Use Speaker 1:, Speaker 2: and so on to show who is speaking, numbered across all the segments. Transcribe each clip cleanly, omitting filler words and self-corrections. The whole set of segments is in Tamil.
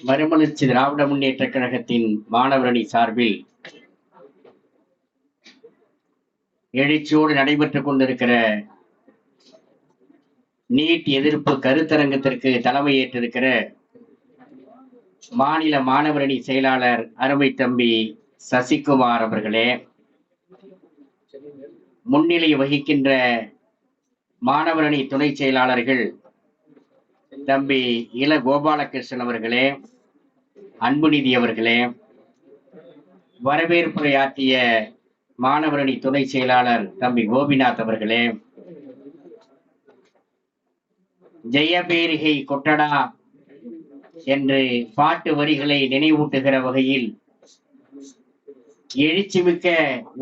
Speaker 1: மறுமலர்ச்சி திராவிட முன்னேற்ற கழகத்தின் மாணவரணி சார்பில் எழுச்சியோடு நடைபெற்றுக் கொண்டிருக்கிற நீட் எதிர்ப்பு கருத்தரங்கத்திற்கு தலைமையேற்றிருக்கிற மாநில மாணவரணி செயலாளர் அருமை தம்பி சசிகுமார் அவர்களே, முன்னிலை வகிக்கின்ற மாணவரணி துணை செயலாளர்கள் தம்பி இள கோபாலகிருஷ்ணன் அவர்களே, அன்புநிதி அவர்களே, வரவேற்புரையாற்றிய மாணவரணி துணை செயலாளர் தம்பி கோபிநாத் அவர்களே, ஜெயபேரிகை கொட்டடா என்று பாட்டு வரிகளை நினைவூட்டுகிற வகையில் எழுச்சிமிக்க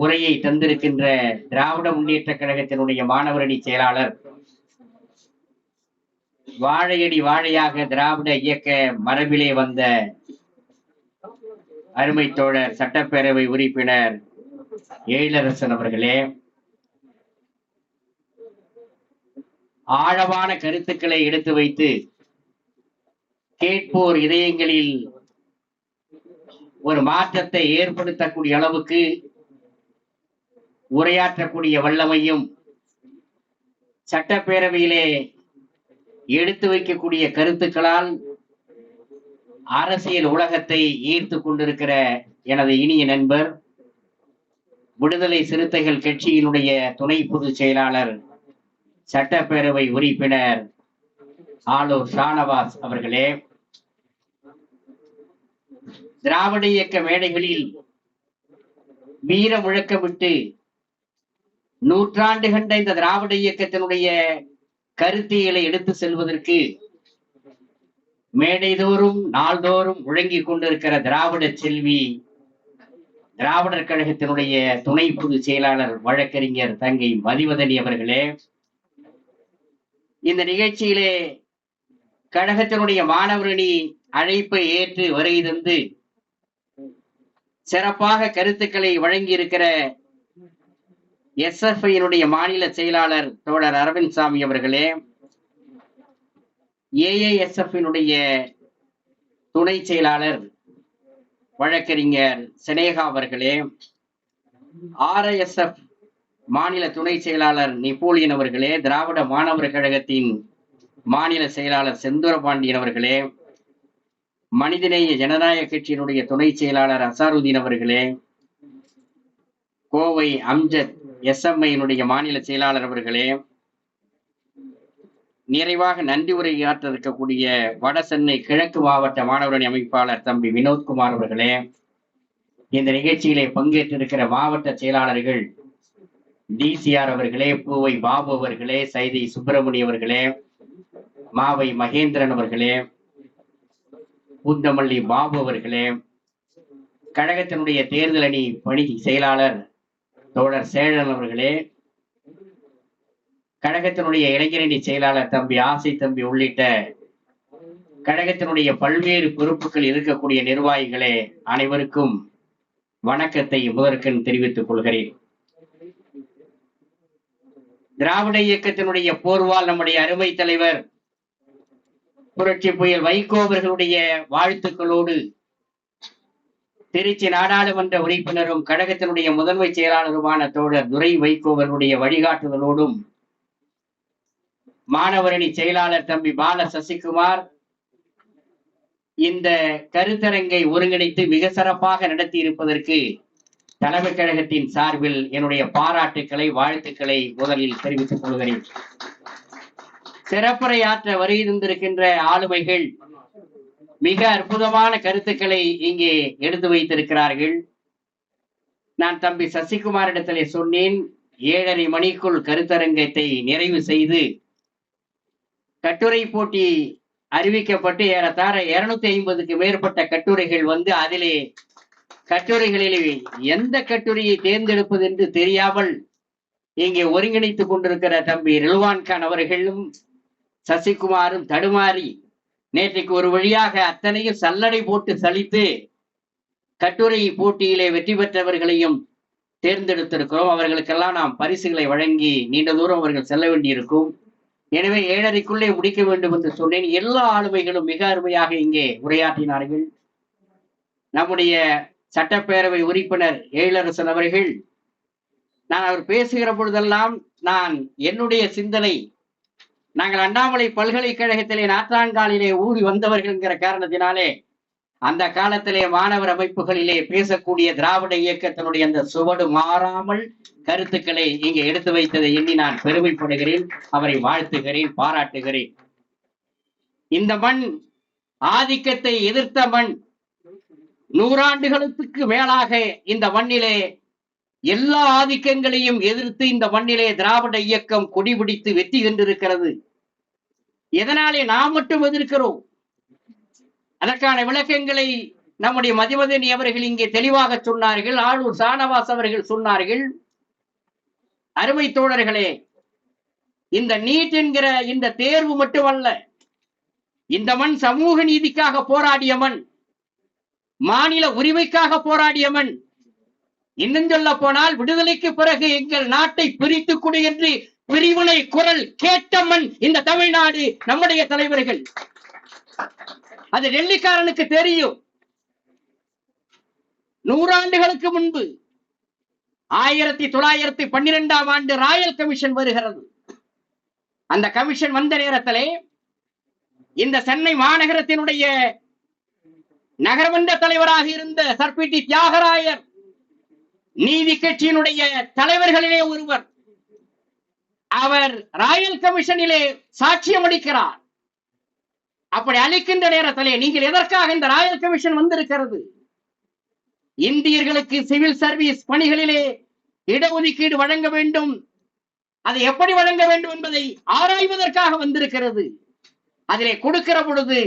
Speaker 1: உரையை தந்திருக்கின்ற திராவிட முன்னேற்ற கழகத்தினுடைய மாணவரணி செயலாளர், வாழையடி வாழையாக திராவிட இயக்க மரபிலே வந்த அருமை தோழர் சட்டப்பேரவை உறுப்பினர் எழிலரசன் அவர்களே, ஆழமான கருத்துக்களை எடுத்து வைத்து கேட்போர் இதயங்களில் ஒரு மாற்றத்தை ஏற்படுத்தக்கூடிய அளவுக்கு உரையாற்றக்கூடிய வல்லமையும், சட்டப்பேரவையிலே எடுத்து வைக்கக்கூடிய கருத்துக்களால் அரசியல் உலகத்தை ஈர்த்து கொண்டிருக்கிற எனது இனிய நண்பர், விடுதலை சிறுத்தைகள் கட்சியினுடைய துணை பொதுச் செயலாளர் சட்டப்பேரவை உறுப்பினர் ஆலூர் ஷானவாஸ் அவர்களே, திராவிட இயக்க மேடைகளில் வீர முழக்கமிட்டு நூற்றாண்டு கண்ட இந்த திராவிட இயக்கத்தினுடைய கருத்தியலை எடுத்து செல்வதற்கு மேடைதோறும் நாள்தோறும் முழங்கிக் கொண்டிருக்கிற திராவிட செல்வி, திராவிடர் கழகத்தினுடைய துணை பொதுச் செயலாளர் வழக்கறிஞர் தங்கை மதிவதனி அவர்களே, இந்த நிகழ்ச்சியிலே கழகத்தினுடைய மாணவரணி அழைப்பை ஏற்று வருகை தந்து சிறப்பாக கருத்துக்களை வழங்கி இருக்கிற எஸ்எஃப்ஐ மாநில செயலாளர் தோழர் அரவிந்த் சாமி அவர்களே, ஏஏஎஸ்எஃப் துணை செயலாளர் வழக்கறிஞர் சினேகா அவர்களே, ஆர்எஸ்எஃப் மாநில துணை செயலாளர் நெப்போலியன் அவர்களே, திராவிட மாணவர் கழகத்தின் மாநில செயலாளர் செந்தூரபாண்டியன் அவர்களே, மனிதநேய ஜனநாயக கட்சியினுடைய துணை செயலாளர் அசாருதீன் அவர்களே, கோவை அம்ஜத் எஸ்எம்ஐ மாநில செயலாளர் அவர்களே, நிறைவாக நன்றி உரையாற்ற இருக்கக்கூடிய வட சென்னை கிழக்கு மாவட்ட மாணவரணி அமைப்பாளர் தம்பி வினோத்குமார் அவர்களே, இந்த நிகழ்ச்சியிலே பங்கேற்றிருக்கிற மாவட்ட செயலாளர்கள் டிசிஆர் அவர்களே, பூவை பாபு அவர்களே, சைதை சுப்பிரமணிய அவர்களே, மாவை மகேந்திரன் அவர்களே, பூந்தமல்லி பாபு அவர்களே, கழகத்தினுடைய தேர்தல் அணி பணி செயலாளர் தோழர் சேழன் அவர்களே, கழகத்தினுடைய இளைஞரணி செயலாளர் தம்பி ஆசை தம்பி உள்ளிட்ட கழகத்தினுடைய பல்வேறு பொறுப்புகள் இருக்கக்கூடிய நிர்வாகிகளே, அனைவருக்கும் வணக்கத்தை முதற்கண் தெரிவித்துக் கொள்கிறேன். திராவிட இயக்கத்தினுடைய போர்வால் நம்முடைய அருமை தலைவர் புரட்சி புயல் வைகோ அவர்களுடைய வாழ்த்துக்களோடு திருச்சி நாடாளுமன்ற உறுப்பினரும் கழகத்தினுடைய முதன்மை செயலாளருமான தோழர் துரை வைகோ அவர்களுடைய வழிகாட்டுதலோடும் மாணவரணி செயலாளர் தம்பி பால சசிகுமார் இந்த கருத்தரங்கை ஒருங்கிணைத்து மிக சிறப்பாக நடத்தி இருப்பதற்கு தலைமை கழகத்தின் சார்பில் என்னுடைய பாராட்டுக்களை வாழ்த்துக்களை முதலில் தெரிவித்துக் கொள்கிறேன். சிறப்புரையாற்ற வருகை தந்திருக்கின்ற ஆளுமைகள் மிக அற்புதமான கருத்துக்களை இங்கே எடுத்து வைத்திருக்கிறார்கள். நான் தம்பி சசிகுமாரிடத்திலே சொன்னேன், 7:30 மணிக்குள் கருத்தரங்கத்தை நிறைவு செய்து கட்டுரை போட்டி அறிவிக்கப்பட்டு ஏறத்தாழ 250க்கு மேற்பட்ட கட்டுரைகள் வந்து அதிலே கட்டுரைகளிலே எந்த கட்டுரையை தேர்ந்தெடுப்பது என்று தெரியாமல் இங்கே ஒருங்கிணைத்துக் கொண்டிருக்கிற தம்பி ரில்வான் கான் அவர்களும் சசிகுமாரும் தடுமாறி நேற்றைக்கு ஒரு வழியாக அத்தனையும் சல்லடை போட்டு சலித்து கட்டுரை போட்டியிலே வெற்றி பெற்றவர்களையும் தேர்ந்தெடுத்திருக்கிறோம். அவர்களுக்கெல்லாம் நாம் பரிசுகளை வழங்கி நீண்ட தூரம் அவர்கள் செல்ல வேண்டியிருக்கும். எனவே 7:30க்குள்ளே முடிக்க வேண்டும் என்று சொன்னேன். எல்லா ஆளுமைகளும் மிக அருமையாக இங்கே உரையாற்றினார்கள். நம்முடைய சட்டப்பேரவை உறுப்பினர் எழிலரசன் அவர்கள், நான் அவர் பேசுகிற பொழுதெல்லாம் நான் என்னுடைய சிந்தனை, நாங்கள் அண்ணாமலை பல்கலைக்கழகத்திலே நாற்றாங்காலிலே ஊறி வந்தவர்கள் என்கிற காரணத்தினாலே அந்த காலத்திலே மாணவர் அமைப்புகளிலே பேசக்கூடிய திராவிட இயக்கத்தினுடைய அந்த சுவடு மாறாமல் கருத்துக்களை இங்கே எடுத்து வைத்ததை எண்ணி நான் பெருமைப்படுகிறேன், அவரை வாழ்த்துகிறேன், பாராட்டுகிறேன். இந்த மண் ஆதிக்கத்தை எதிர்த்த மண். 100 ஆண்டுகளுக்கு மேலாக இந்த மண்ணிலே எல்லா ஆதிக்கங்களையும் எதிர்த்து இந்த மண்ணிலே திராவிட இயக்கம் கொடிபிடித்து வெற்றி கண்டிருக்கிறது. எதனாலே நாம் மட்டும் எதிர்க்கிறோம்? அதற்கான விளக்கங்களை நம்முடைய மதிவதனி அவர்கள் இங்கே தெளிவாக சொன்னார்கள். ஆளூர் சானவாஸ் அவர்கள் சொன்னார்கள். அருமை தோழர்களே, இந்த நீட் என்கிற இந்த தேர்வு மட்டுமல்ல, இந்த மண் சமூக நீதிக்காக போராடிய மண், மாநில உரிமைக்காக போராடிய மண். இன்னும் சொல்ல போனால் விடுதலைக்கு பிறகு எங்கள் நாட்டை பிரித்துக் கொடு என்று பிரிவினை குரல் கேட்ட மண் இந்த தமிழ்நாடு. நம்முடைய தலைவர்கள், அது டெல்லிக்காரனுக்கு தெரியும். 100 ஆண்டுகளுக்கு முன்பு 1912ஆம் ஆண்டு ராயல் கமிஷன் வருகிறது. அந்த கமிஷன் வந்த நேரத்திலே இந்த சென்னை மாநகரத்தினுடைய நகரமன்ற தலைவராக இருந்த சர்பிடி தியாகராயர் நீதி கட்சியினுடைய தலைவர்களிலே ஒருவர். அவர் ராயல் கமிஷனிலே சாட்சியம் அளிக்கிறார். அப்படி அளிக்கின்ற நேரத்திலே, நீங்கள் எதற்காக இந்த ராயல் கமிஷன் வந்திருக்கிறது? இந்தியர்களுக்கு சிவில் சர்வீஸ் பணிகளிலே இடஒதுக்கீடு வழங்க வேண்டும், அதை எப்படி வழங்க வேண்டும் என்பதை ஆராய்வதற்காக வந்திருக்கிறது. அதிலே கொடுக்கிற பொழுது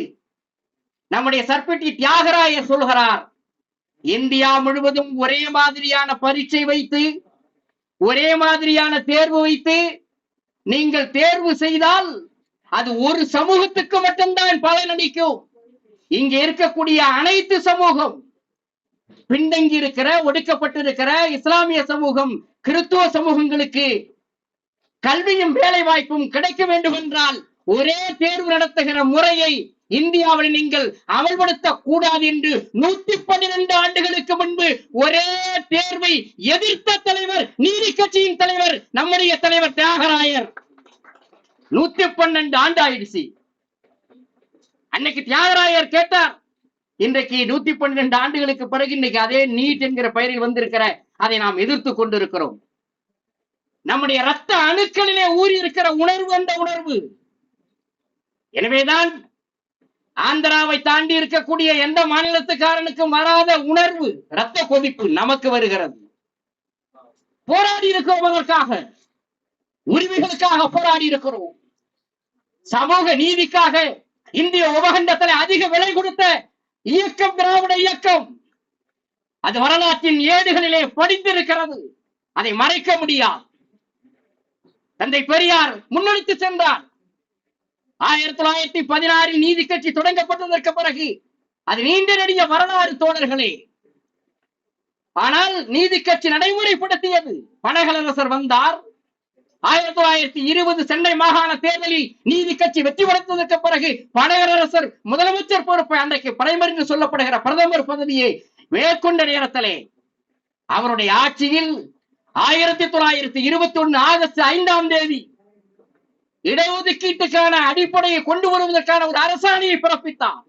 Speaker 1: நம்முடைய சர்பிடி தியாகராயர் சொல்கிறார், இந்தியா முழுவதும் ஒரே மாதிரியான பரீட்சை வைத்து, ஒரே மாதிரியான தேர்வு வைத்து நீங்கள் தேர்வு செய்தால் அது ஒரு சமூகத்துக்கு மட்டும்தான் பலனளிக்கும். இங்கே இருக்கக்கூடிய அனைத்து சமூகம், பின்தங்கி இருக்கிற, ஒடுக்கப்பட்டிருக்கிற இஸ்லாமிய சமூகம், கிறிஸ்துவ சமூகங்களுக்கு கல்வியும் வேலை வாய்ப்பும் கிடைக்க வேண்டும் என்றால் ஒரே தேர்வு நடத்துகிற முறையை இந்தியாவில் நீங்கள் அமல்படுத்த கூடாது என்று 112 ஆண்டுகளுக்கு முன்பு ஒரே தேர்வை எதிர்த்த தலைவர் நீதி கட்சியின் தலைவர் நம்முடைய தலைவர் தியாகராயர். 112 ஆண்டு ஆயிடுச்சு. அன்னைக்கு தியாகராயர் கேட்டார். இன்றைக்கு 112 ஆண்டுகளுக்கு பிறகு இன்னைக்கு அதே நீட் என்கிற பெயரில் வந்திருக்கிற அதை நாம் எதிர்த்து கொண்டிருக்கிறோம். நம்முடைய ரத்த அணுக்களிலே ஊறி இருக்கிற உணர்வு அந்த உணர்வு. எனவேதான் ஆந்திராவை தாண்டி இருக்கக்கூடிய எந்த மாநிலத்துக்காரனுக்கும் வராத உணர்வு, ரத்த கொதிப்பு நமக்கு வருகிறது. போராடி இருக்கிறோம், அதற்காக உரிமைகளுக்காக போராடி இருக்கிறோம். சமூக நீதிக்காக இந்திய உபகண்டத்தில் அதிக விலை கொடுத்த இயக்கம் திராவிட இயக்கம். அது வரலாற்றின் ஏடுகளிலே படித்திருக்கிறது, அதை மறைக்க முடியாது. தந்தை பெரியார் முன்னெடுத்து சென்றார். 1916 நீதி கட்சி தொடங்கப்பட்டதற்கு பிறகு அது நீண்ட நெடிய வரலாறு தோழர்களே. ஆனால் நீதி கட்சி நடைமுறைப்படுத்தியது. பனகலரசர் வந்தார். 1920 சென்னை மாகாண தேர்தலில் நீதி கட்சி வெற்றி பெற்றதற்கு பிறகு பனகலரசர் முதலமைச்சர் பொறுப்பை, அன்றைக்கு பிரைமரி என்று சொல்லப்படுகிற பிரதமர் பதவியை மேற்கொண்ட நேரத்திலே அவருடைய ஆட்சியில் 1921 ஆகஸ்ட் 5ஆம் தேதி இடஒதுக்கீட்டுக்கான அடிப்படையை கொண்டு வருவதற்கான ஒரு அரசாணையை பிறப்பித்தார்.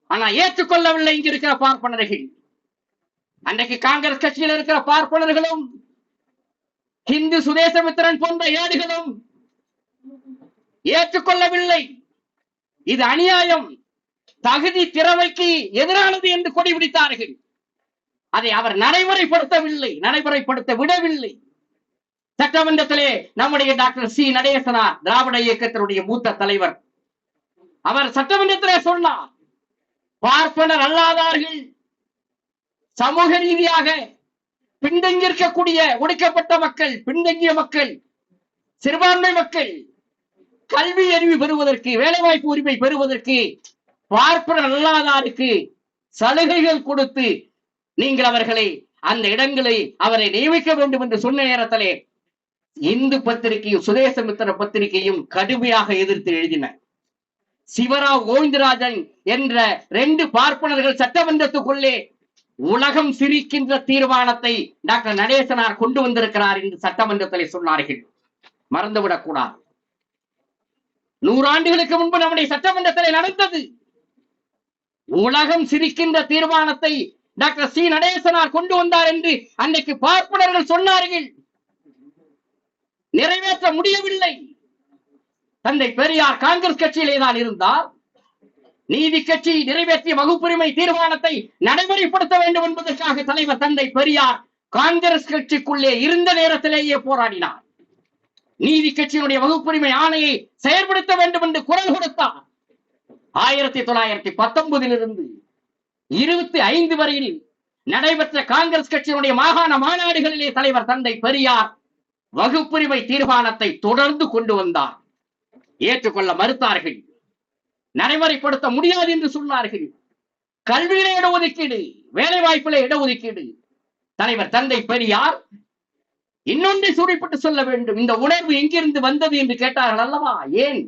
Speaker 1: ஆனா ஏற்றுக்கொள்ளவில்லை இங்க இருக்கிற பார்ப்பனர்கள். அன்றைக்கு காங்கிரஸ் கட்சியில் இருக்கிற பார்ப்பனர்களும் ஹிந்து சுதேசமித்திரன் போன்ற ஏடுகளும் ஏற்றுக்கொள்ளவில்லை. இது அநியாயம், தகுதி திறமைக்கு எதிரானது என்று கொடிபிடித்தார்கள். அதை அவர் நடைமுறைப்படுத்தவில்லை, நடைமுறைப்படுத்த விடவில்லை. சட்டமன்றத்திலே நம்முடைய டாக்டர் சி நடேசனார், திராவிட இயக்கத்தினுடைய மூத்த தலைவர், அவர் சட்டமன்றத்திலே சொன்னார், பார்ப்பனர் அல்லாதார்கள், சமூக ரீதியாக பின்தங்கி இருக்கக்கூடிய ஒடுக்கப்பட்ட மக்கள், பின்தங்கிய மக்கள், சிறுபான்மை மக்கள் கல்வி அறிவு பெறுவதற்கு, வேலைவாய்ப்பு உரிமை பெறுவதற்கு பார்ப்பனர் அல்லாதாருக்கு சலுகைகள் கொடுத்து நீங்கள் அவர்களை அந்த இடங்களை அவரை நியமிக்க வேண்டும் என்று சொன்ன நேரத்திலே இந்து பத்திரிகையும் சுதேசமித்திர பத்திரிகையும் கடுமையாக எதிர்த்து எழுதின. சிவராவ் கோவிந்தராஜன் என்ற 2 பார்ப்பனர்கள் சட்டமன்றத்துக்குள்ளே உலகம் சிரிக்கின்ற தீர்மானத்தை டாக்டர் நடேசனார் கொண்டு வந்திருக்கிறார் என்று சட்டமன்றத்தில் சொன்னார்கள். மறந்துவிடக் கூடாது. 100 ஆண்டுகளுக்கு முன்பு நம்முடைய சட்டமன்றத்தில் நடந்தது. உலகம் சிரிக்கின்ற தீர்மானத்தை டாக்டர் சி நடேசனார் கொண்டு வந்தார் என்று அன்றைக்கு பார்ப்பனர்கள் சொன்னார்கள். நிறைவேற்ற முடியவில்லை. தந்தை பெரியார் காங்கிரஸ் கட்சியிலே தான் இருந்தால் நீதி கட்சி நிறைவேற்றிய வகுப்புரிமை தீர்மானத்தை நடைமுறைப்படுத்த வேண்டும் என்பதற்காக தலைவர் தந்தை பெரியார் காங்கிரஸ் கட்சிக்குள்ளே இருந்த நேரத்திலேயே போராடினார். நீதி கட்சியினுடைய வகுப்புரிமை ஆணையை செயல்படுத்த வேண்டும் என்று குரல் கொடுத்தார். 1919 25 வரையில் நடைபெற்ற காங்கிரஸ் கட்சியினுடைய மாகாண மாநாடுகளிலே தலைவர் தந்தை பெரியார் வகுப்புரிமை தீர்மானத்தை தொடர்ந்து கொண்டு வந்தார். ஏற்றுக்கொள்ள மறுத்தார்கள். நடைமுறைப்படுத்த முடியாது என்று சொன்னார்கள். கல்வியிலே இடஒதுக்கீடு, வேலை வாய்ப்பிலே இடஒதுக்கீடு. தலைவர் தந்தை பெரியார் இன்னொன்றை சுழிப்பட்டு சொல்ல வேண்டும். இந்த உணர்வு எங்கிருந்து வந்தது என்று கேட்டார்கள் அல்லவா? ஏன்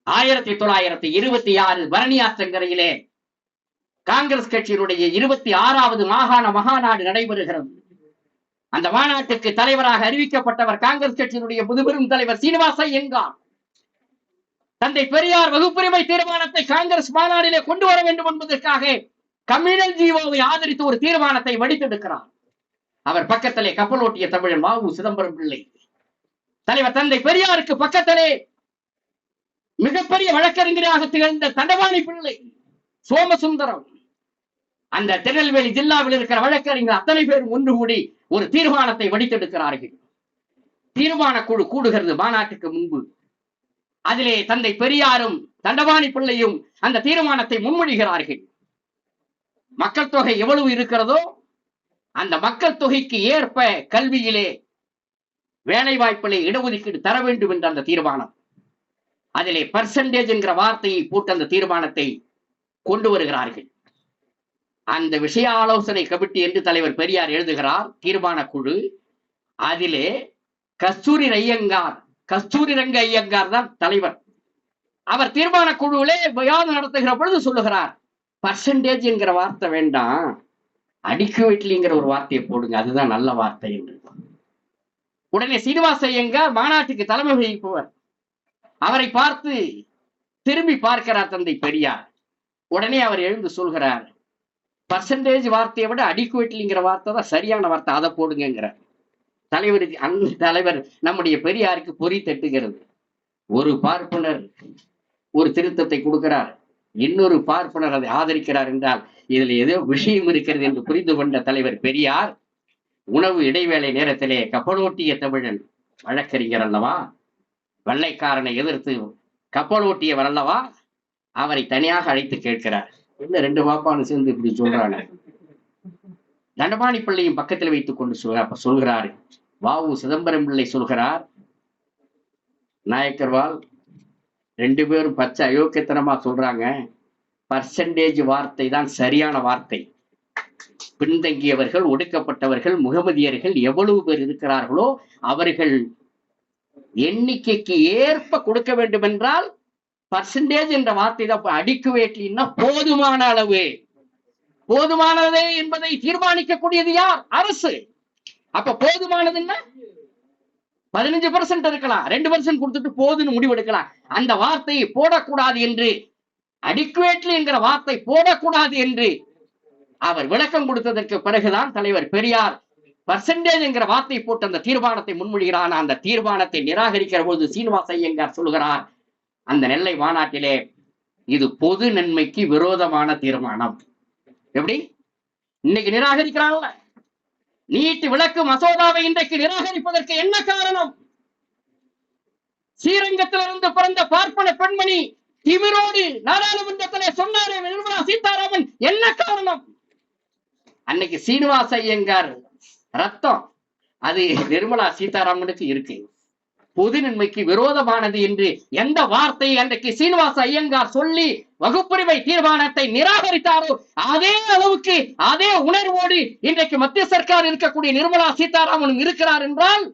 Speaker 1: 1926 பரணியாற்றங்கரையிலே காங்கிரஸ் கட்சியினுடைய 26வது மாகாண மகாநாடு நடைபெறுகிறது. அந்த மாநாட்டுக்கு தலைவராக அறிவிக்கப்பட்டவர் காங்கிரஸ் கட்சியினுடைய முதுபெரும் தலைவர் சீனிவாச ஐயங்கார். தந்தை பெரியார் வகுப்புரிமை தீர்மானத்தை காங்கிரஸ் மாநாட்டிலே கொண்டு வர வேண்டும் என்பதற்காக கம்யூனல் ஜீவோவை ஆதரித்து ஒரு தீர்மானத்தை வடித்தெடுக்கிறார். அவர் பக்கத்திலே கப்பலோட்டிய தமிழன் வ.உ. சிதம்பரம் பிள்ளை. தலைவர் தந்தை பெரியாருக்கு பக்கத்திலே மிகப்பெரிய வழக்கறிஞராக திகழ்ந்த தண்டபாணி பிள்ளை, சோமசுந்தரம். அந்த திருநெல்வேலி ஜில்லாவில் இருக்கிற வழக்கறிஞர் அத்தனை பேரும் ஒன்று கூடி ஒரு தீர்மானத்தை வடித்தெடுக்கிறார்கள். தீர்மான குழு கூடுகிறது மாநாட்டுக்கு முன்பு. அதிலே தந்தை பெரியாரும் தண்டபாணி பிள்ளையும் அந்த தீர்மானத்தை முன்மொழிகிறார்கள். மக்கள் தொகை எவ்வளவு இருக்கிறதோ அந்த மக்கள் தொகைக்கு ஏற்ப கல்வியிலே வேலை வாய்ப்பிலே இடஒதுக்கீடு தர வேண்டும் என்ற அந்த தீர்மானம். அதிலே பர்சன்டேஜ் என்கிற வார்த்தையை போட்டு அந்த தீர்மானத்தை கொண்டு வருகிறார்கள். அந்த விஷய ஆலோசனை கமிட்டி என்று தலைவர் பெரியார் எழுதுகிறார். தீர்மான குழு. அதிலே கஸ்தூரி ரங்க ஐயங்கார் தான் தலைவர். அவர் தீர்மான குழுவிலே விவாதம் நடத்துகிற பொழுது சொல்லுகிறார், பர்சன்டேஜ் என்கிற வார்த்தை வேண்டாம், அடிக்குவேட்லிங்கிற ஒரு வார்த்தையை போடுங்க, அதுதான் நல்ல வார்த்தை என்று. உடனே சீனிவாச ஐயங்கார் மாநாட்டுக்கு தலைமை வகிப்பவர். அவரை பார்த்து திரும்பி பார்க்கிறார் தந்தை பெரியார். உடனே அவர் எழுந்து சொல்கிறார், பர்சன்டேஜ் வார்த்தையை விட அடிக்குவேட்லிங்கிற வார்த்தை தான் சரியான வார்த்தை, அதை போடுங்கிற. அந்த தலைவர் நம்முடைய பெரியாருக்கு பொறி தட்டுகிறது. ஒரு பார்ப்பனர் ஒரு திருத்தத்தை கொடுக்கிறார், இன்னொரு பார்ப்பனர் அதை ஆதரிக்கிறார் என்றால் இதில் ஏதோ விஷயம் இருக்கிறது என்று புரிந்து கொண்ட தலைவர் பெரியார் உணவு இடைவேளை நேரத்திலே கப்பலோட்டிய தமிழன் வழக்கறிஞர் அல்லவா, வெள்ளைக்காரனை எதிர்த்து கப்பலோட்டியவர் அல்லவா, அவரை தனியாக அழைத்து கேட்கிறார். என்ன 2 பாப்பான்னு சேர்ந்து இப்படி சொல்றாங்க. தண்டபாணி பிள்ளையும் பக்கத்தில் வைத்துக் கொண்டு சொல்கிறார். வ.உ. சிதம்பரம் பிள்ளை சொல்கிறார், நாயக்கர்வால் 2 பேரும் பச்சை அயோக்கியத்தனமா சொல்றாங்க, பர்சன்டேஜ் வார்த்தை தான் சரியான வார்த்தை. பின்தங்கியவர்கள், ஒடுக்கப்பட்டவர்கள், முகமதியர்கள் எவ்வளவு பேர் இருக்கிறார்களோ அவர்கள் எண்ணிக்கைக்கு ஏற்ப கொடுக்க வேண்டும் என்றால் பர்சன்டேஜ் என்ற வார்த்தை தான். அடிக்குவேட்லின்னா போதுமான அளவு, போதுமானதே என்பதை தீர்மானிக்கக்கூடியது யார்? அரசு. அப்ப போதுமானதுன்னா 15% இருக்கலாம், 2% கொடுத்துட்டு போதுன்னு முடிவெடுக்கலாம். அந்த வார்த்தையை போடக்கூடாது என்று, அடிக்குவேட்லி என்கிற வார்த்தை போடக்கூடாது என்று அவர் விளக்கம் கொடுத்ததற்கு பிறகுதான் தலைவர் பெரியார் பர்சன்டேஜ் என்கிற வார்த்தை போட்டு அந்த தீர்மானத்தை முன்மொழிகிறார். அந்த தீர்மானத்தை நிராகரிக்கிற போது சீனிவாச ஐயங்கார் சொல்கிறார் அந்த நெல்லை மாநாட்டிலே, இது பொது நன்மைக்கு விரோதமான தீர்மானம். எப்படி இன்னைக்கு நிராகரிக்கிறாங்கல்ல, நீட் விளக்கு மசோதாவை இன்றைக்கு நிராகரிப்பதற்கு என்ன காரணம்? ஸ்ரீரங்கத்திலிருந்து பிறந்த பார்ப்பன பெண்மணி திமிரோடு நாடாளுமன்றத்திலே சொன்னாரே நிர்மலா சீதாராமன், என்ன காரணம்? அன்னைக்கு சீனிவாச ஐயங்கார் ரத்தம் அது நிர்மலா சீதாராமனுக்கு இருக்கு. பொது நன்மைக்கு விரோதமானது என்று எந்த வார்த்தையை அன்றைக்கு சீனிவாச ஐயங்கார் சொல்லி வகுப்புரிமை தீர்மானத்தை நிராகரித்தாரோ அதே அளவுக்கு அதே உணர்வோடு இன்றைக்கு மத்திய சர்க்கார் இருக்கக்கூடிய நிர்மலா சீதாராமனும் இருக்கிறார் என்றால்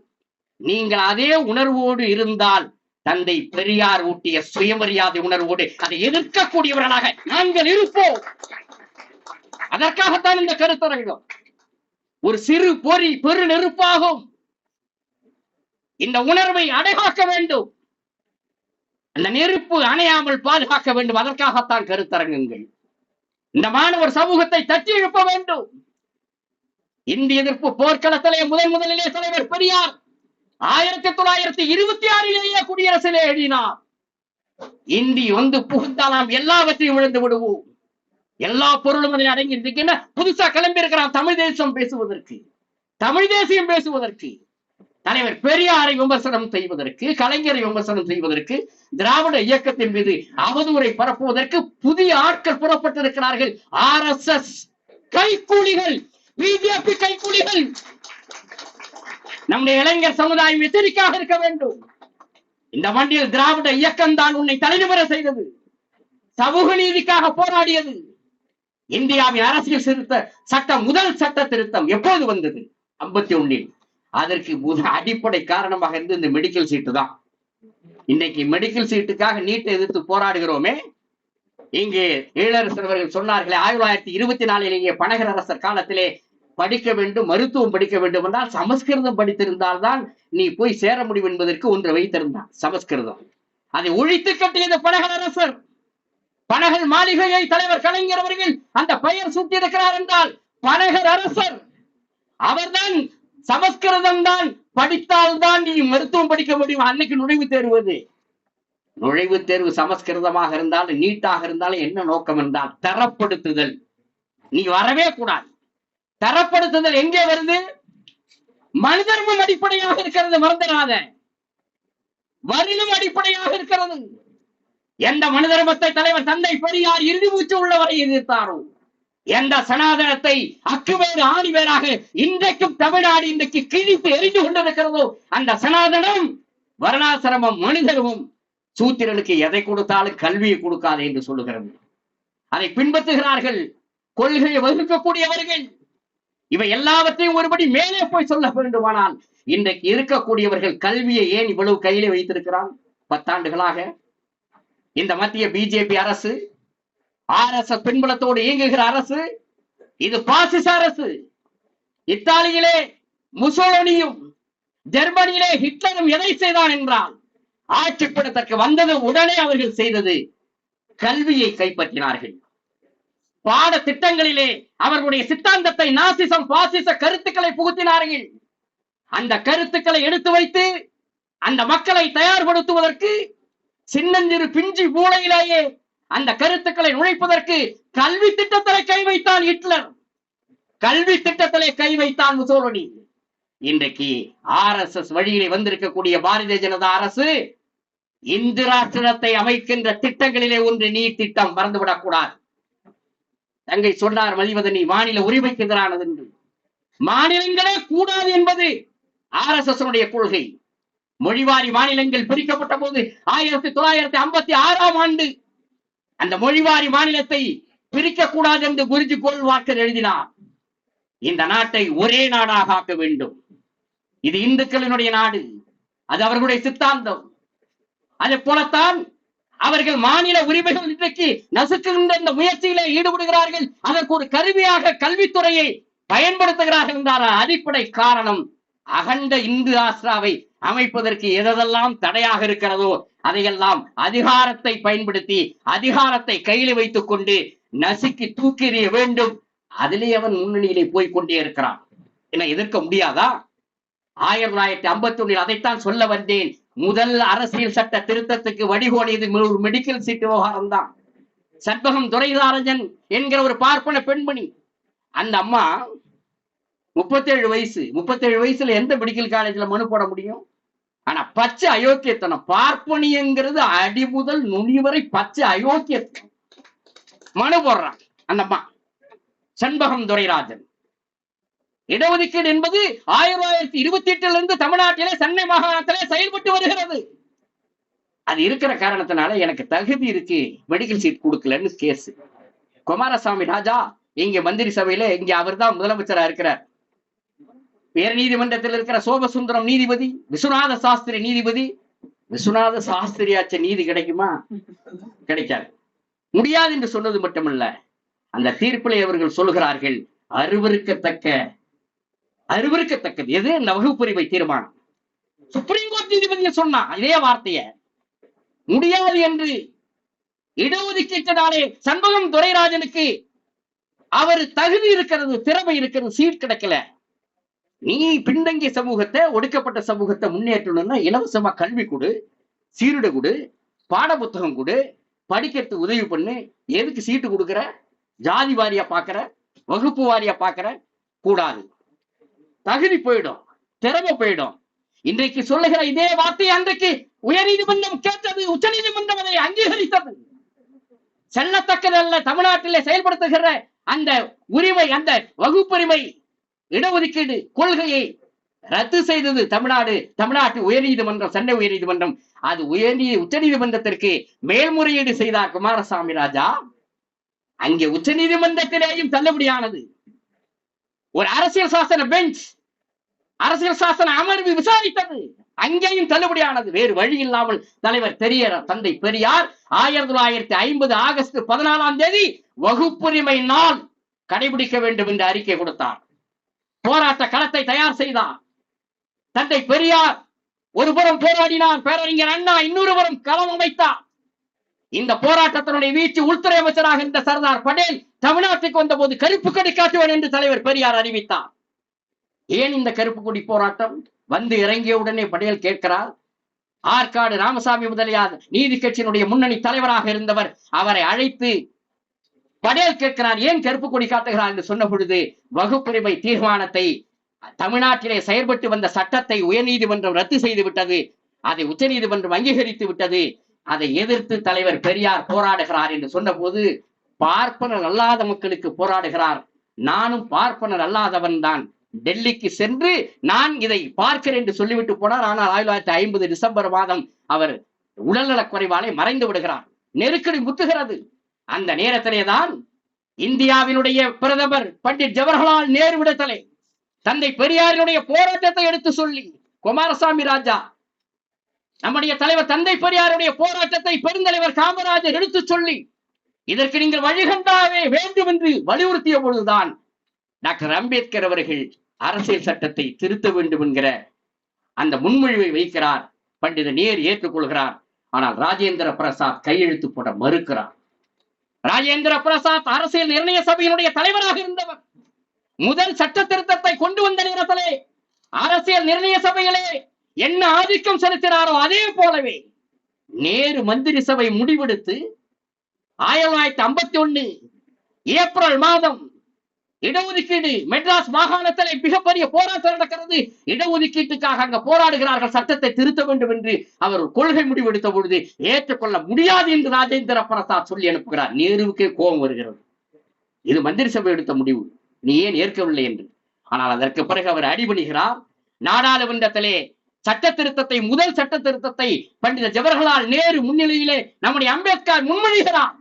Speaker 1: நீங்கள் அதே உணர்வோடு இருந்தால் தந்தை பெரியார் ஊட்டிய சுயமரியாதை உணர்வோடு அதை எதிர்க்கக்கூடியவர்களாக நாங்கள் இருப்போம். அதற்காகத்தான் இந்த கருத்தரங்கம். ஒரு சிறு பொறி பெரு நெருப்பாகும். இந்த உணர்வை அடைகாக்க வேண்டும். அந்த நெருப்பு அணையாமல் பாதுகாக்க வேண்டும். அதற்காகத்தான் கருத்தரங்கங்கள். இந்த மாணவர் சமூகத்தை தட்டி எழுப்ப வேண்டும். இந்திய எதிர்ப்பு போர்க்களத்திலே முதலிலே தலைவர் பெரியார் 1926 குடியரசிலே எழுதினார். இந்தி வந்து புகுந்தால் நாம் எல்லாவற்றையும் இழந்து விடுவோம். எல்லா பொருளும் அதில் அடங்கி இருக்கின்ற புதுசா கிளம்பி இருக்கிறான் தமிழ் தேசம் பேசுவதற்கு, தமிழ் தேசியம் பேசுவதற்கு, தலைவர் பெரியாரை விமர்சனம் செய்வதற்கு, கலைஞரை விமர்சனம் செய்வதற்கு, திராவிட இயக்கத்தின் மீது அவதூறை பரப்புவதற்கு புதிய ஆட்கள் புறப்பட்டிருக்கிறார்கள். RSS கைக்கூலிகள், BJP கைக்கூலிகள். நம்முடைய இளைஞர் சமுதாயம் எச்சரிக்கையாக இருக்க வேண்டும். இந்த மண்டியில் திராவிட இயக்கம் தான் உன்னை தலைநிமிர செய்தது, சமூக நீதிக்காக போராடியது. இந்தியாவின் அரசியல் திருத்த சட்டம், முதல் சட்ட திருத்தம் எப்போது வந்தது? 51. அதற்கு அடிப்படை காரணமாக இருந்து இந்த மெடிக்கல் சீட்டு தான். இன்னைக்கு மெடிக்கல் சீட்டுக்காக நீட்டை எதிர்த்து போராடுகிறோமே. இங்கே ஈழரசர் அவர்கள் சொன்னார்களே, 1924 பனகர் அரசர் காலத்திலே படிக்க வேண்டும், மருத்துவம் படிக்க வேண்டும் என்றால் சமஸ்கிருதம் படித்திருந்தால் தான் நீ போய் சேர முடியும் என்பதற்கு ஒன்று வைத்திருந்தான், சமஸ்கிருதம். அதை ஒழித்து கட்டியது பனகர் அரசர். பனகல் மாளிகையை தலைவர் கலைஞர் அவர்கள் அந்த பெயர் சூட்டியிருக்கிறார் என்றால் பனகர் அரசர். அவர்தான் சமஸ்கிருதம் தான் படித்தால் தான் நீ மருத்துவம் படிக்க முடியும். அன்னைக்கு நுழைவுத் தேர்வு சமஸ்கிருதமாக இருந்தாலும் நீட்டாக இருந்தாலும் என்ன நோக்கம் என்றால் தரப்படுத்துதல். நீ வரவே கூடாது. தரப்படுத்துதல் எங்கே வருது? மனிதர்மம் அடிப்படையாக இருக்கிறது, மறந்துடாத. வரிலும் அடிப்படையாக இருக்கிறது. எந்த மனிதர்மத்தை தலைவர் தந்தை பெரியார் இறுதி மூச்சு உள்ளவரை எதிர்த்தாரோ, எந்த சனாதனத்தை அக்குவேறு ஆணிவேராக இன்றைக்கும் தமிழ்நாடு இன்றைக்கு கிழித்து எரிந்து கொண்டிருக்கிறதோ அந்த சனாதனம், வர்ணாசிரமம், மனிதர்மம் சூத்திரனுக்கு எதை கொடுத்தாலும் கல்வியை கொடுக்காது என்று சொல்லுகிறது. அதை பின்பற்றுகிறார்கள் கொள்கையை வகுக்கக்கூடியவர்கள். இவை எல்லாவற்றையும் ஒருபடி மேலே போய் சொல்ல வேண்டுமானால் இன்றைக்கு இருக்கக்கூடியவர்கள் கல்வியை ஏன் இவ்வளவு கையிலே வைத்திருக்கிறான்? 10 ஆண்டுகளாக இந்த மத்திய பிஜேபி அரசு, RSS பின்புலத்தோடு இயங்குகிற அரசு, இது பாசிச அரசு. இத்தாலியிலே முசோலினியும் ஜெர்மனியிலே ஹிட்லரும் எதை செய்தான் என்றால் ஆட்சிப்படத்திற்கு வந்தது உடனே அவர்கள் செய்தது கல்வியை கைப்பற்றினார்கள். பாட திட்டங்களிலே அவர்களுடைய சித்தாந்தத்தை, நாசிசம், பாசிச கருத்துக்களை புகுத்தினார்கள். அந்த கருத்துக்களை எடுத்து வைத்து அந்த மக்களை தயார்படுத்துவதற்கு சின்னஞ்சிறு பிஞ்சி மூளையிலேயே அந்த கருத்துக்களை நுழைப்பதற்கு கல்வி திட்டத்திலே கை வைத்தான் ஹிட்லர், கல்வி திட்டத்திலே கை வைத்தான் முசோலினி. இன்றைக்கு RSS வழியிலே வந்திருக்கக்கூடிய பாரதிய ஜனதா அரசு இந்து ராஷ்டிரத்தை அமைக்கின்ற திட்டங்களிலே ஒன்று நீட் திட்டம், மறந்துவிடக் கூடாது. தங்கை சொன்னார் மதிவதனி, மாநில உரிமைக்கு எதிரானது என்று. மாநிலங்களே கூடாது என்பது RSS கொள்கை. மொழிவாரி மாநிலங்கள் பிரிக்கப்பட்ட போது 1956 ஆண்டு அந்த மொழிவாரி மாநிலத்தை பிரிக்க கூடாது என்று குருஜி கோல்வாக்கர் எழுதினார். இந்த நாட்டை ஒரே நாடாக ஆக்க வேண்டும். இது இந்துக்களினுடைய நாடு, அது அவர்களுடைய சித்தாந்தம். அதே போலத்தான் அவர்கள் மாநில உரிமைகள் இன்றைக்கு நசுக்குகின்ற இந்த முயற்சியிலே ஈடுபடுகிறார்கள். அதற்கு ஒரு கருவியாக கல்வித்துறையை பயன்படுத்துகிறார்கள் என்றார். அடிப்படை காரணம், அகண்ட இந்து ராஷ்டிராவை அமைப்பதற்கு எதெல்லாம் தடையாக இருக்கிறதோ அதையெல்லாம் அதிகாரத்தை பயன்படுத்தி, அதிகாரத்தை கையில் வைத்துக் கொண்டு நசுக்கி தூக்கி எறிய வேண்டும். அதிலே அவன் முன்னணியிலே போய்கொண்டே இருக்கிறான். என்ன எதிர்க்க முடியாதா? 1951 அதைத்தான் சொல்ல வந்தேன். முதல் அரசியல் சட்ட திருத்தத்துக்கு வழிகோலியது ஒரு மெடிக்கல் சீட் விவகாரம் தான். சண்பகம் துரைராஜன் என்கிற ஒரு பார்ப்பன பெண்மணி, அந்த அம்மா 37 வயசுல எந்த மெடிக்கல் காலேஜ்ல மனு போட முடியும்? ஆனா பச்சை அயோக்கியத்தனம், பார்ப்பனியங்கிறது அடி முதல் நுனி வரை பச்சை அயோக்கியத்தனம். மனு போடுறான் அந்த அம்மா சண்பகம் துரைராஜன். இடஒதுக்கீடு என்பது 1928 தமிழ்நாட்டிலே சென்னை மாகாணத்திலே செயல்பட்டு வருகிறது. அது இருக்கிற காரணத்தினால எனக்கு தகுதி இருக்கு, மெடிக்கல் சீட் கொடுக்கலன்னு கேஸ். குமாரசாமி ராஜா இங்க மந்திரி சபையில, இங்க அவர் தான் முதலமைச்சரா இருக்கிறார். உயர் நீதிமன்றத்தில் இருக்கிற சோபசுந்தரம் நீதிபதி, விஸ்வநாத சாஸ்திரி நீதிபதி. விஸ்வநாத சாஸ்திரியாச்ச நீதி கிடைக்குமா? கிடைக்காது. முடியாது என்று சொன்னது மட்டுமல்ல, அந்த தீர்ப்பிலே அவர்கள் சொல்லுகிறார்கள், அருவருக்கத்தக்கது எது? இந்த வகுப்புரிமை தீர்மானம். சுப்ரீம் கோர்ட் நீதிபதியை சொன்னா இதே வார்த்தைய முடியாது என்று. இடஒதுக்கீட்டினாலே சண்முகம் துரைராஜனுக்கு அவர் தகுதி இருக்கிறது, திறமை இருக்கிறது, சீட் கிடைக்கல. நீ பின்தங்கிய சமூகத்தை, ஒடுக்கப்பட்ட சமூகத்தை முன்னேற்றணும்னா இலவசமா கல்வி கொடு, சீருடை கொடு, பாட புத்தகம் கொடு, படிக்கிறதுக்கு உதவி பண்ணு. எதுக்கு சீட்டு கொடுக்குற? ஜாதி வாரியா பாக்குற, வகுப்பு வாரியா பாக்குற? கூடாது. தகுதி போயிடும், திறமை போயிடும். இன்றைக்கு சொல்லுகிற இதே வார்த்தையை அன்றைக்கு உயர் நீதிமன்றம் கேட்டது, உச்ச நீதிமன்றம் அதை அங்கீகரித்தது. செல்லத்தக்கதல்ல தமிழ்நாட்டிலே செயல்படுத்துகிற அந்த உரிமை, அந்த வகுப்புரிமை இடஒதுக்கீடு கொள்கையை ரத்து செய்தது தமிழ்நாட்டு உயர்நீதிமன்றம், சென்னை உயர்நீதிமன்றம். அது உச்ச நீதிமன்றத்திற்கு மேல்முறையீடு செய்தார் குமாரசாமி ராஜா. அங்கே உச்ச நீதிமன்றத்திலேயும் தள்ளுபடியானது. ஒரு அரசியல் சாசன பெஞ்ச், அரசியல் சாசன அமர்வு விசாரித்தது, அங்கேயும் தள்ளுபடியானது. வேறு வழி இல்லாமல் தலைவர் தந்தை பெரியார் 1950 ஆகஸ்ட் 14 வகுப்புரிமை நாள் கடைபிடிக்க வேண்டும் என்று அறிக்கை கொடுத்தார். போராட்ட களத்தை தயார் செய்தார். தந்தை பெரியார் ஒரு புறம் போராடினார், பேரறிஞர் அண்ணா இன்னொரு புறம் களம் அமைத்தார். இந்த போராட்டத்தினுடைய வீச்சு உள்துறை அமைச்சராக இருந்த சர்தார் பட்டேல் தமிழ்நாட்டுக்கு வந்த போது கருப்பு கொடி காட்டுவேன் என்று தலைவர் பெரியார் அறிவித்தார். ஏன் இந்த கருப்பு கொடி போராட்டம்? வந்து இறங்கிய உடனே பட்டேல் கேட்கிறார். ஆற்காடு ராமசாமி முதலியார் நீதி கட்சியினுடைய முன்னணி தலைவராக இருந்தவர், அவரை அழைத்து பட்டேல் கேட்கிறார், ஏன் கருப்பு கொடி காட்டுகிறார் என்று சொன்ன பொழுது, வகுப்புரிமை தீர்மானத்தை தமிழ்நாட்டிலே செயல்பட்டு வந்த சட்டத்தை உயர்நீதிமன்றம் ரத்து செய்து விட்டது, அதை உச்ச நீதிமன்றம் அங்கீகரித்து விட்டது, அதை எதிர்த்து தலைவர் பெரியார் போராடுகிறார் என்று சொன்ன போது, பார்ப்பனர் அல்லாத மக்களுக்கு போராடுகிறார், நானும் பார்ப்பனர் அல்லாதவன் தான், டெல்லிக்கு சென்று நான் இதை பார்க்கிறேன் என்று சொல்லிவிட்டு போனார். ஆனால் 1950 டிசம்பர் மாதம் அவர் உடல்நலக் குறைவாலே மறைந்து விடுகிறார். நெருக்கடி முத்துகிறது. அந்த நேரத்திலேதான் இந்தியாவினுடைய பிரதமர் பண்டிட் ஜவஹர்லால் நேருவிடத்திலே தந்தை பெரியாரினுடைய போராட்டத்தை எடுத்து சொல்லி, குமாரசாமி ராஜா, நம்முடைய தலைவர் தந்தை பெரியாருடைய போராட்டத்தை பெருந்தலைவர் காமராஜர் எடுத்து சொல்லி, இதற்கு நீங்கள் வழிகண்டாவே வேண்டும் என்று வலியுறுத்திய பொழுதுதான் டாக்டர் அம்பேத்கர் அவர்கள் அரசியல் சட்டத்தை திருத்த வேண்டும் என்கிற அந்த முன்மொழிவை வைக்கிறார். பண்டித நேரு ஏற்றுக்கொள்கிறார். ஆனால் ராஜேந்திர பிரசாத் கையெழுத்து போட மறுக்கிறார். ராஜேந்திர பிரசாத் அரசியல் நிர்ணய சபையினுடைய தலைவராக இருந்தவர். முதல் சட்ட திருத்தத்தை கொண்டு வந்த நேரத்திலே அரசியல் நிர்ணய சபையிலே என்ன ஆதிக்கம் செலுத்தினாரோ அதே போலவே நேரு மந்திரி சபை முடிவெடுத்து 1951 ஏப்ரல் மாதம் இடஒதுக்கீடு, மெட்ராஸ் மாகாணத்திலே மிகப்பெரிய போராட்டம் நடக்கிறது. இடஒதுக்கீட்டுக்காக அங்க போராடுகிறார்கள், சட்டத்தை திருத்த வேண்டும் என்று அவர் கொள்கை முடிவெடுத்த பொழுது ஏற்றுக்கொள்ள முடியாது என்று ராஜேந்திர பிரசாத் சொல்லி அனுப்புகிறார். நேருவுக்கே கோபம் வருகிறது. இது மந்திரி சபை எடுத்த முடிவு, நீ ஏன் ஏற்கவில்லை என்று. ஆனால் அதற்கு பிறகு அவர் அடிபணிகிறார். நாடாளுமன்றத்திலே சட்ட திருத்தத்தை, முதல் சட்ட திருத்தத்தை பண்டித ஜவஹர்லால் நேரு முன்னிலையிலே நம்முடைய அம்பேத்கர் முன்மொழிகிறார்.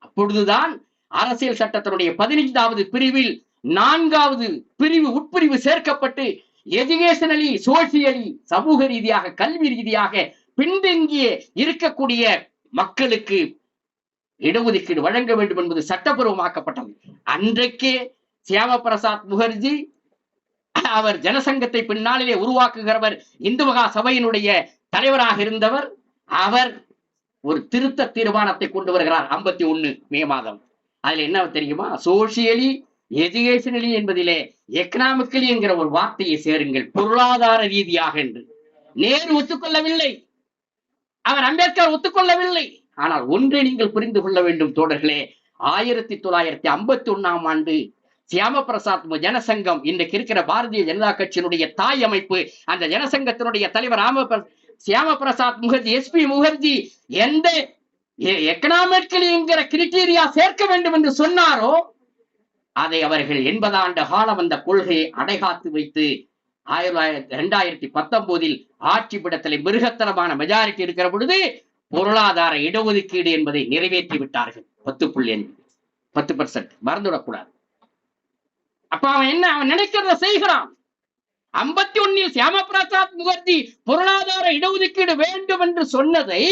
Speaker 1: அப்பொழுதுதான் அரசியல் சட்டத்தினுடைய 15வது பிரிவில் 4வது பிரிவு உட்பிரிவு சேர்க்கப்பட்டு எஜுகேஷனலி, சோசியலி, சமூக ரீதியாக, கல்வி ரீதியாக பின்தங்கிய இருக்கக்கூடிய மக்களுக்கு இடஒதுக்கீடு வழங்க வேண்டும் என்பது சட்டப்பூர்வமாக்கப்பட்டது. அன்றைக்கே சியாமா பிரசாத் முகர்ஜி, அவர் ஜனசங்கத்தை பின்னாளிலே உருவாக்குகிறவர், இந்து மகா சபையினுடைய தலைவராக இருந்தவர், அவர் ஒரு திருத்த தீர்மானத்தை கொண்டு வருகிறார் 51 மே மாதம். அதுல என்ன தெரியுமா? சோசியலி, எஜுகேஷனலி என்பதிலே எக்கனாமிக்கலி என்கிற ஒரு வார்த்தையை சேருங்கள், பொருளாதார ரீதியாக என்று. நேரு ஒத்துக்கொள்ளவில்லை, அவர் அம்பேத்கர் ஒத்துக்கொள்ளவில்லை. ஆனால் ஒன்றை நீங்கள் புரிந்து கொள்ள வேண்டும் தோழர்களே, 1951ஆம் ஆண்டு சியாம பிரசாத் ஜனசங்கம், இன்றைக்கு இருக்கிற பாரதிய ஜனதா கட்சியினுடைய தாய் அமைப்பு, அந்த ஜனசங்கத்தினுடைய தலைவர் சியாம பிரசாத் முகர்ஜி, எஸ்பி முகர்ஜி எந்த எக்கனாமிக்கலி என்கிற கிரிட்டீரியா சேர்க்க வேண்டும் என்று சொன்னாரோ அதை அவர்கள் 80 ஆண்டு காலம் அந்த கொள்கையை அடைகாத்து வைத்து 2019 ஆட்சி பீடத்திலே மிருகத்தனமான மெஜாரிட்டி இருக்கிற பொழுது பொருளாதார இடஒதுக்கீடு என்பதை நிறைவேற்றி விட்டார்கள். 10% மறந்துவிடக்கூடாது. அப்ப அவன் என்ன, அவன் நினைக்கிறத செய்கிறான். 51 சியாமா பிரசாத் முகர்ஜி பொருளாதார இடஒதுக்கீடு வேண்டும் என்று சொன்னதை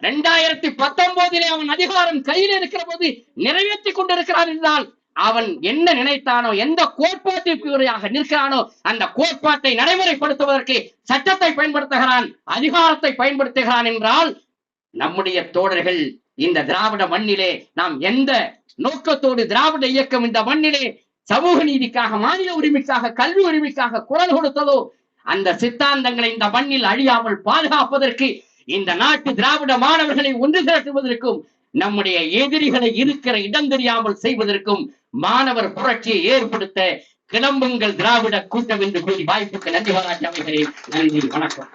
Speaker 1: 2019 அவன் அதிகாரம் கையில் இருக்கிற போது நிறைவேற்றி கொண்டிருக்கிறான் என்றால் அவன் என்ன நினைத்தானோ, எந்த கோட்பாட்டிற்கு நிற்கிறானோ அந்த கோட்பாட்டை நடைமுறைப்படுத்துவதற்கு சட்டத்தை பயன்படுத்துகிறான், அதிகாரத்தை பயன்படுத்துகிறான் என்றால் நம்முடைய தோழர்கள் இந்த திராவிட மண்ணிலே நாம் எந்த நோக்கத்தோடு திராவிட இயக்கம் இந்த மண்ணிலே சமூக நீதிக்காக, மாநில உரிமைக்காக, கல்வி உரிமைக்காக குரல் கொடுத்ததோ அந்த சித்தாந்தங்களை இந்த மண்ணில் அழியாமல் பாதுகாப்பதற்கு, இந்த நாட்டு திராவிட மாணவர்களை ஒன்று திரட்டுவதற்கும், நம்முடைய எதிரிகளை இருக்கிற இடம் தெரியாமல் செய்வதற்கும் மாணவர் புரட்சியை ஏற்படுத்த கிளம்புங்கள் திராவிட கூட்டம் என்று கூறி வாய்ப்புக்கு நன்றி பாராட்டி அமைகிறேன். நன்றி, வணக்கம்.